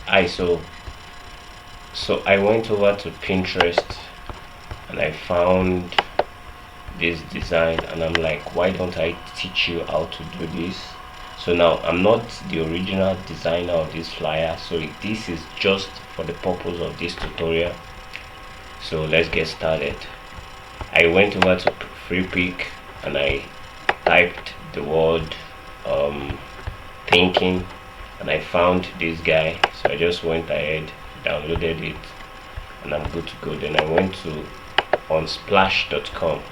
So I went over to Pinterest and I found this design, and I'm like, why don't I teach you how to do this? So now I'm not the original designer of this flyer, so this is just for the purpose of this tutorial. So let's get started. I went over to FreePic and I typed the word thinking, and I found this guy. So I just went ahead, downloaded it, and I'm good to go. Then I went to unsplash.com.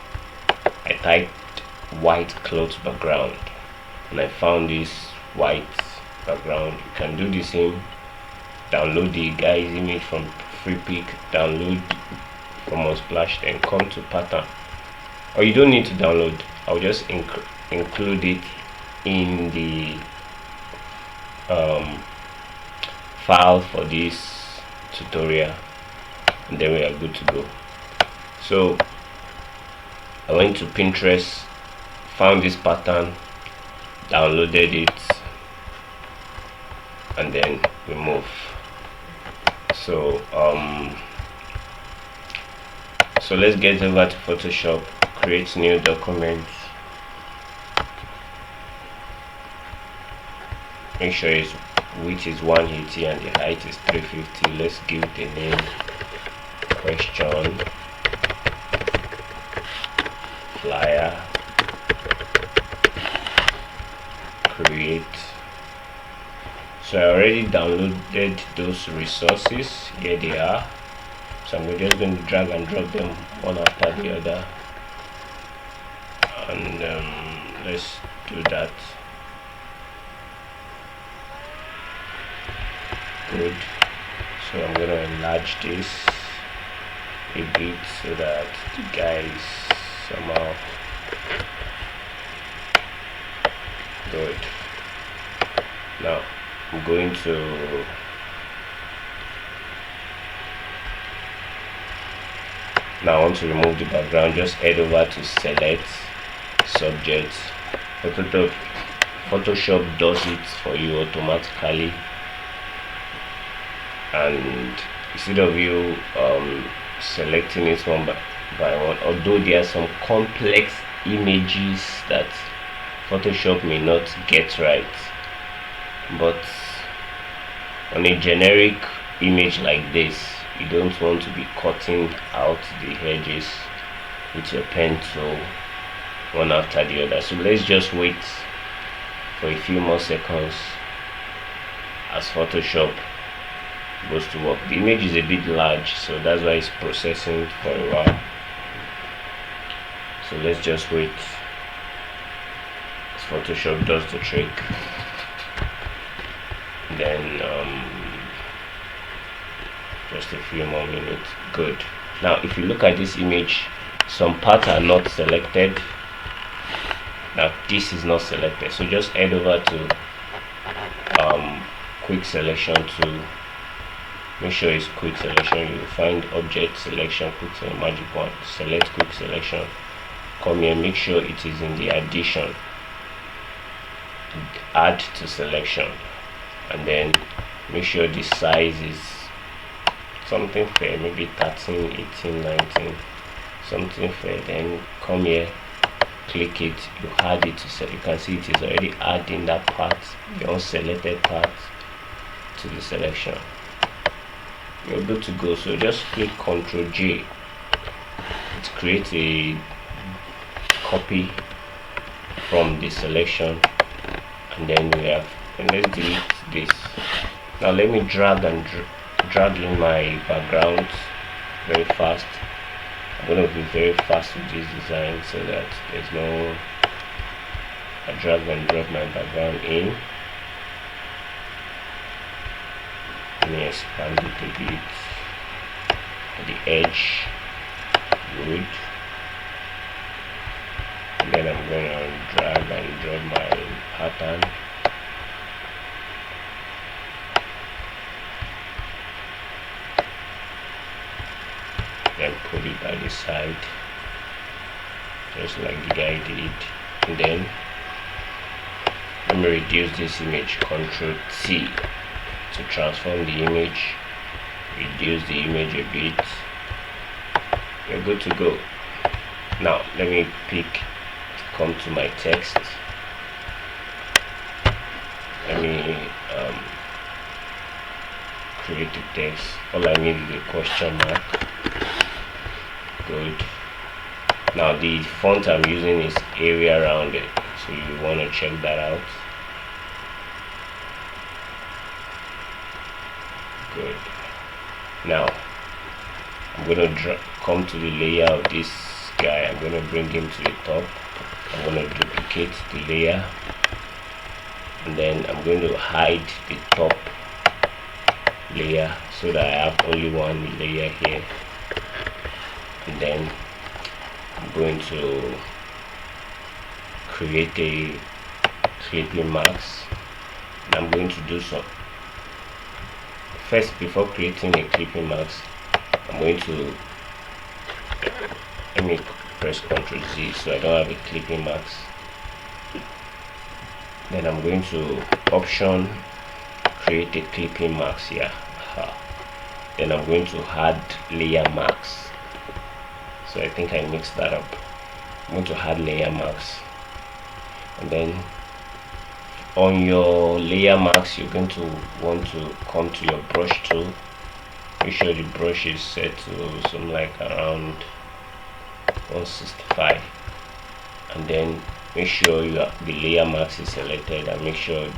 I typed white cloth background and I found this white background. You can do the same. Download the guy's image from FreePic, download from Unsplash, then come to pattern. Or you don't need to download. I'll just include it in the file for this tutorial, and then we are good to go. So I went to Pinterest, found this pattern, downloaded it, and then we move. So so let's get over to Photoshop, create new document, make sure its width is 180 and the height is 350. Let's give it a name, question flyer, create. So I already downloaded those resources. Here they are. So I'm just going to drag and drop them one after the other, and let's do that. Good. So I'm going to enlarge this a bit so that the guys somehow good. Now I'm going to I want to remove the background. Just head over to select subject. Photoshop does it for you automatically, and instead of you selecting it one by one, although there are some complex images that Photoshop may not get right, but on a generic image like this, you don't want to be cutting out the edges with your pen tool one after the other. So let's just wait for a few more seconds as Photoshop goes to work. The image is a bit large, so that's why it's processing for a while. So let's just wait as Photoshop does the trick. Then just a few more minutes. Good. Now if you look at this image, some parts are not selected. Now this is not selected, so just head over to quick selection to make sure it's quick selection. You will find object selection, quick selection, magic wand, select quick selection, come here, make sure it is in the addition, add to selection, and then make sure the size is something fair, maybe 13, 18, 19, something fair. Then come here, click it, you add it to set. You can see it is already adding that part, the unselected part, to the selection. You're good to go. So just click Ctrl J to create a copy from the selection, and then we have, and let's delete this. Now let me drag in my background very fast. I'm going to be very fast with this design so that there's no, I drag and drop my background in. Let me expand it a bit at the edge. Good. And then I'm going to drag and drop my pattern. Then put it by the side, just like the guy did. And then let me reduce this image, Ctrl T. to transform the image, reduce the image a bit. You're good to go. Now let me come to my text. Let me create the text. All I need is a question mark. Good. Now the font I'm using is area rounded, so you want to check that out. Good. Now I'm going to come to the layer of this guy. I'm going to bring him to the top. I'm going to duplicate the layer, and then I'm going to hide the top layer so that I have only one layer here. And then I'm going to create a clipping mask. And I'm going to do some first. Before creating a clipping mask, I'm going to let me press Ctrl Z so I don't have a clipping mask. Then I'm going to option create a clipping mask here. Then I'm going to add layer mask. So I think I mixed that up. I'm going to add layer mask, and then on your layer mask you're going to want to come to your brush tool. Make sure the brush is set to something like around 165, and then make sure the layer mask is selected, and make sure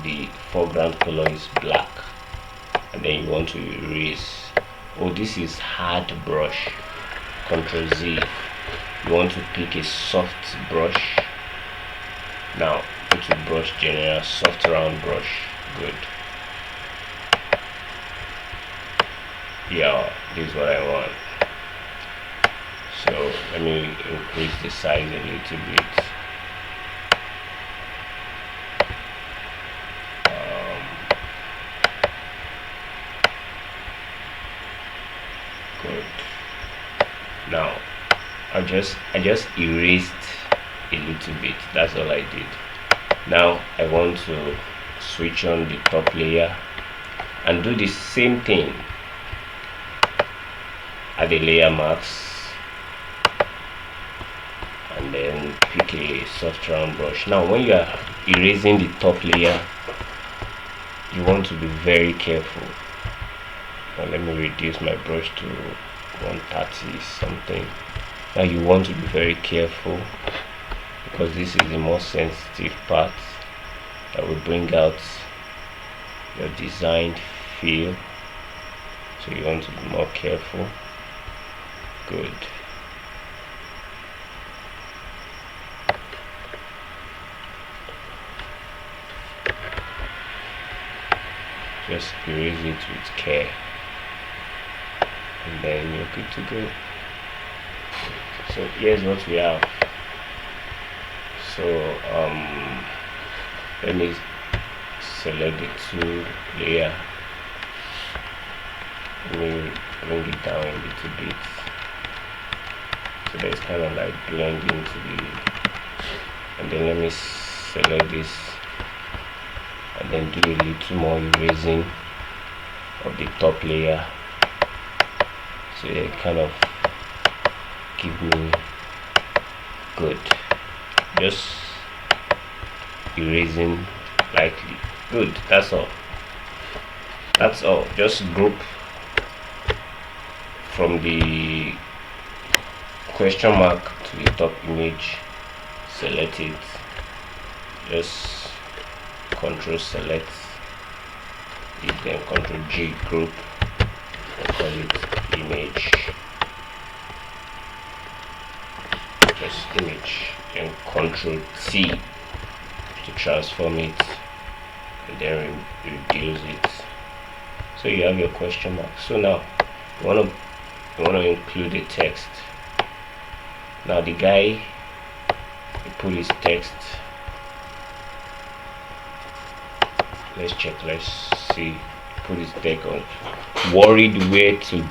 the foreground color is black. And then you want to erase. Oh, this is hard brush. Ctrl Z. You want to pick a soft brush. Now go to brush general, soft round brush. Good. Yeah, this is what I want. So let me increase the size a little bit. Good. Now I just erased a little bit. That's all I did. Now I want to switch on the top layer and do the same thing. Add the layer mask, and then pick a soft round brush. Now when you are erasing the top layer, you want to be very careful. Now let me reduce my brush to 130 something. Now you want to be very careful, because this is the most sensitive part that will bring out your design feel. So you want to be more careful. Good. Just erase it with care, and then you're good to go. So here's what we have. So let me select the two layer. Let me bring it down a little bit, so that it's kind of like blend into the, and then let me select this, and then do a little more erasing of the top layer, so it kind of give me good. Just erasing lightly. Good. That's all. That's all. Just group from the question mark to the top image, select it, just Control select it, then Control G group, and call it image, just image, and Control T to transform it, and then reduce it. So you have your question mark. So now you want to include the text. Now the guy, you put his text. Let's check. Let's see. Put his text on. Worried where to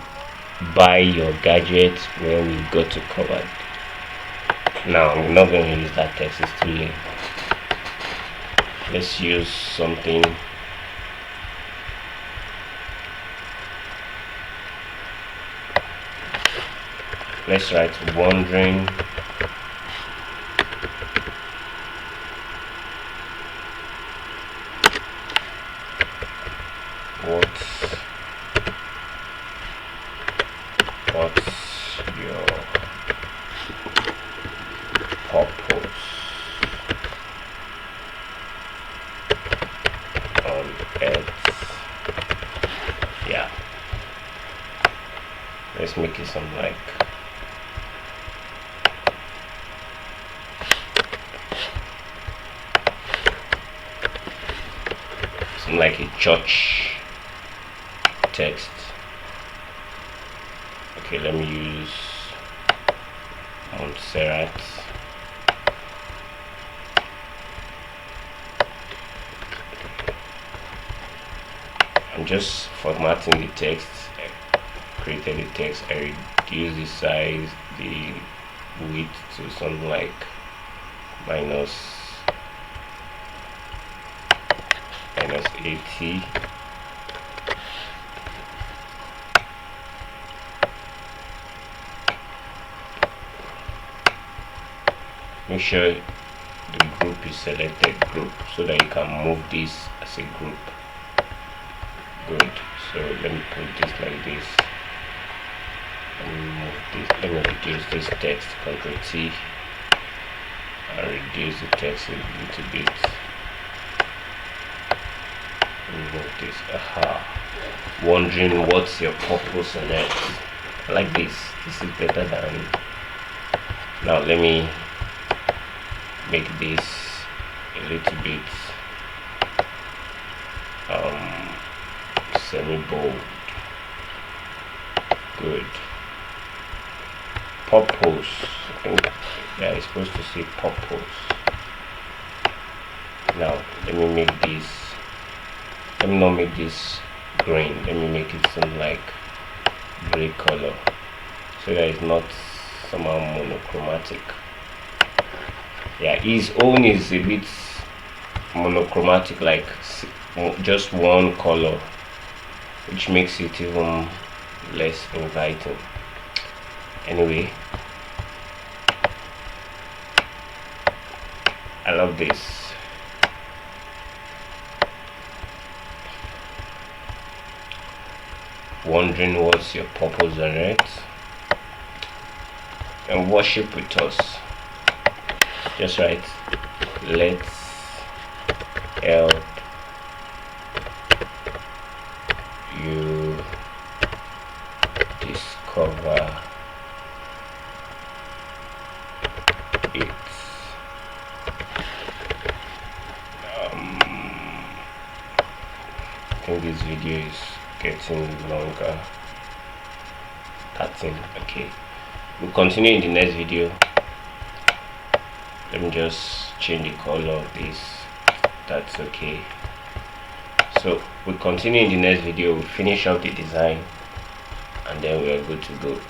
buy your gadgets when we go to covered. Now I'm not going to use that text. It's too late. Let's use something let's write wondering what's your purpose on earth. Yeah, let's make it something like a church text. Okay, let me use Montserrat. I'm just formatting the text. I created the text. I reduced the size, the width to something like minus 80. Make sure the group is selected group so that you can move this as a group. Good. So let me put this like this. Let me move this. Let me reduce this text. Ctrl T and reduce the text a little bit. Move this. Aha. Wondering what's your purpose on it. Like this. This is better than. Now let me make this a little bit semi-bold. Good. Purpose. I think it's supposed to say purpose. Now let me make this. Let me not make this green. Let me make it something like gray color, so that it's not somehow monochromatic. Yeah, his own is a bit monochromatic, like just one color, which makes it even less inviting. Anyway, I love this. Wondering what's your purpose on earth, and worship with us. Just write, let's help you discover it. I think this video is getting longer. 13. Okay, we'll continue in the next video. Let me just change the color of this. That's okay. So we'll continue in the next video. We'll finish up the design and then we are good to go.